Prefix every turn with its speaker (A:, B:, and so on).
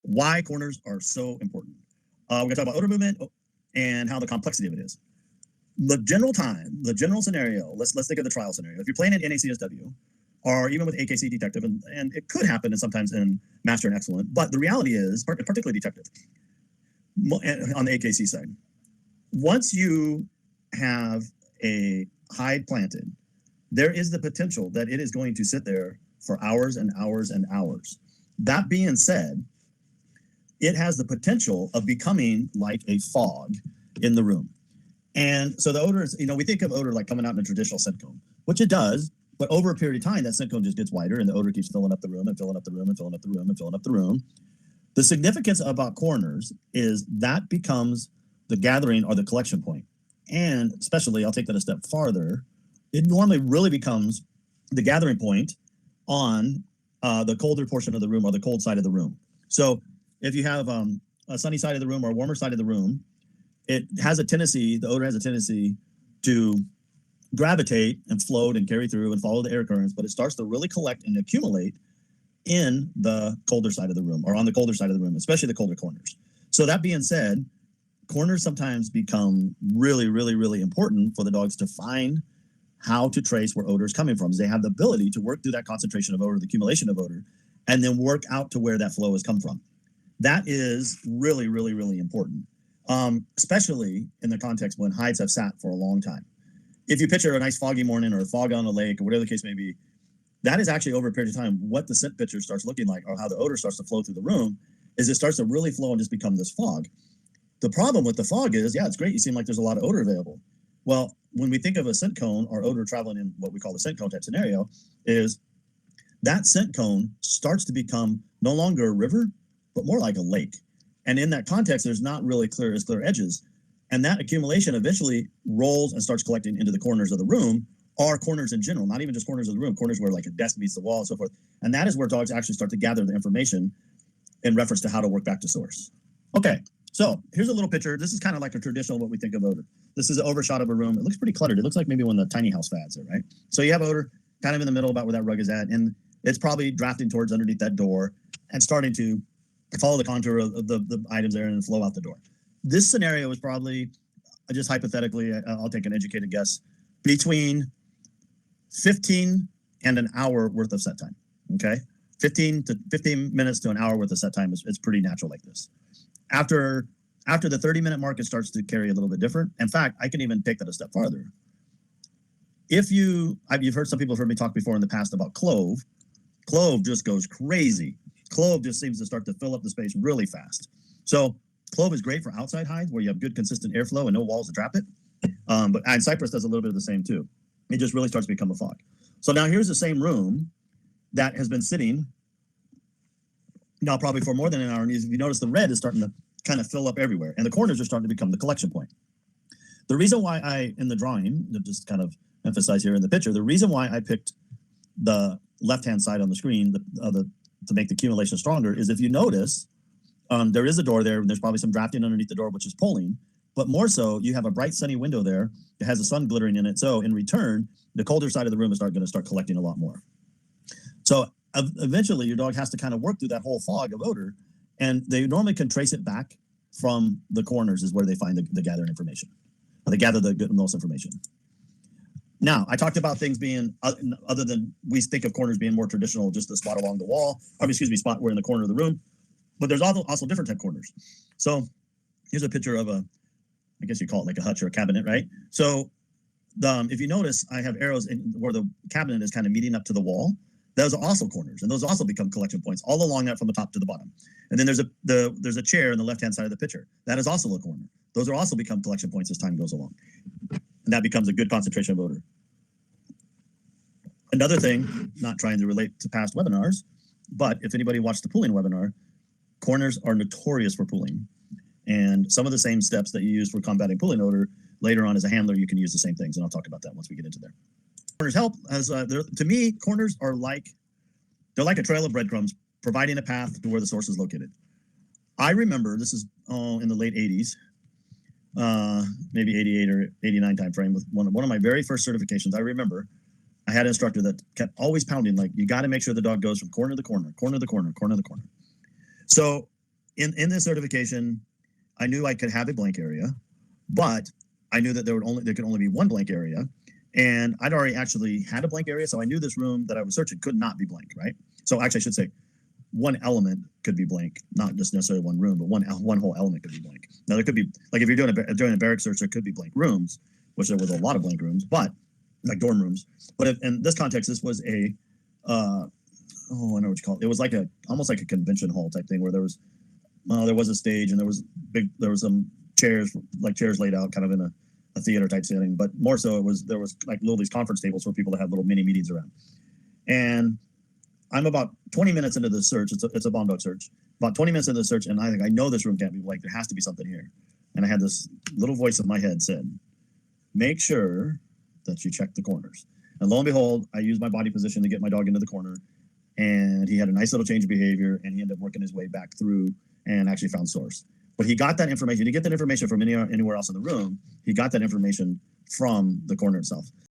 A: why corners are so important. We're going to talk about odor movement and how the complexity of it is. The general scenario, let's think of the trial scenario. If you're playing in NACSW or even with AKC Detective, and it could happen and sometimes in Master and Excellent, but the reality is, particularly Detective, on the AKC side, once you have a hide planted, there is the potential that it is going to sit there for hours and hours and hours. That being said, it has the potential of becoming like a fog in the room. And so the odor is, we think of odor like coming out in a traditional scent cone, which it does, but over a period of time, that scent cone just gets wider and the odor keeps filling up the room and filling up the room and filling up the room and filling up the room. The significance about corners is that becomes the gathering or the collection point. And especially, I'll take that a step farther, it normally really becomes the gathering point on the colder portion of the room or the cold side of the room. So if you have a sunny side of the room or a warmer side of the room, the odor has a tendency to gravitate and float and carry through and follow the air currents, but it starts to really collect and accumulate in the colder side of the room or on the colder side of the room, especially the colder corners. So that being said, corners sometimes become really, really, really important for the dogs to find how to trace where odor is coming from. They have the ability to work through that concentration of odor, the accumulation of odor, and then work out to where that flow has come from. That is really, really, really important, especially in the context when hides have sat for a long time. If you picture a nice foggy morning or a fog on a lake or whatever the case may be, that is actually over a period of time what the scent picture starts looking like, or how the odor starts to flow through the room, is it starts to really flow and just become this fog. The problem with the fog is, it's great, you seem like there's a lot of odor available. Well, when we think of a scent cone or odor traveling in what we call the scent cone type scenario, is that scent cone starts to become no longer a river, but more like a lake. And in that context, there's not really clear edges. And that accumulation eventually rolls and starts collecting into the corners of the room, or corners in general, not even just corners of the room, corners where like a desk meets the wall and so forth. And that is where dogs actually start to gather the information in reference to how to work back to source. Okay, so here's a little picture. This is kind of like a traditional what we think of odor. This is an overshot of a room. It looks pretty cluttered. It looks like maybe one of the tiny house fads there, right? So you have odor kind of in the middle about where that rug is at, and it's probably drafting towards underneath that door and starting to follow the contour of the items there and flow out the door. This scenario is probably, just hypothetically, I'll take an educated guess, between 15 and an hour worth of set time, okay? 15 minutes to an hour worth of set time is pretty natural like this. After the 30-minute mark, it starts to carry a little bit different. In fact, I can even take that a step farther. You've heard some people have heard me talk before in the past about clove. Clove just goes crazy. Clove just seems to start to fill up the space really fast. So clove is great for outside hides where you have good consistent airflow and no walls to trap it. And cypress does a little bit of the same too. It just really starts to become a fog. So now here's the same room that has been sitting now probably for more than an hour. And if you notice, the red is starting to kind of fill up everywhere, and the corners are starting to become the collection point. The reason why in the drawing, to just kind of emphasize here in the picture, the reason why I picked the left-hand side on the screen to make the accumulation stronger is if you notice, there is a door there, and there's probably some drafting underneath the door, which is pulling. But more so, you have a bright sunny window there that has the sun glittering in it. So in return, the colder side of the room is going to start collecting a lot more. So eventually, your dog has to kind of work through that whole fog of odor, and they normally can trace it back from the corners is where they find the gathered information. Or they gather the most information. Now, I talked about things being, other than we think of corners being more traditional, just the spot along the wall, spot where in the corner of the room. But there's also different type corners. So here's a picture of I guess you call it like a hutch or a cabinet, right? So if you notice, I have arrows where the cabinet is kind of meeting up to the wall. Those are also corners, and those also become collection points all along that from the top to the bottom. And then there's a chair in the left-hand side of the picture. That is also a corner. Those are also become collection points as time goes along. And that becomes a good concentration of odor. Another thing, not trying to relate to past webinars, but if anybody watched the pooling webinar, corners are notorious for pooling. And some of the same steps that you use for combating pooling odor, later on as a handler, you can use the same things. And I'll talk about that once we get into there. Corners help to me, corners are like a trail of breadcrumbs, providing a path to where the source is located. I remember, this is in the late 80s, maybe 88 or 89 timeframe, with one of my very first certifications. I remember I had an instructor that kept always pounding, like, you got to make sure the dog goes from corner to corner, corner to corner, corner to corner. So in this certification, I knew I could have a blank area, but I knew that there could only be one blank area, and I'd already actually had a blank area, so I knew this room that I was searching could not be blank, right? So actually, I should say one element could be blank, not just necessarily one room, but one whole element could be blank. Now there could be, like if you're doing a barrack search, there could be blank rooms, which there was a lot of blank rooms, but like dorm rooms. But in this context, this was a I know what you call it. It was like almost like a convention hall type thing where there was a stage and there was some chairs laid out kind of in a theater type setting, but more so there was like these conference tables for people to have little mini meetings around. And I'm about 20 minutes into the search. It's a bomb dog search. About 20 minutes into the search, and I think I know this room can't be blank. There has to be something here. And I had this little voice in my head said, "Make sure that you check the corners." And lo and behold, I used my body position to get my dog into the corner, and he had a nice little change of behavior, and he ended up working his way back through and actually found source. But he got that information. He didn't get that information from anywhere else in the room. He got that information from the corner itself.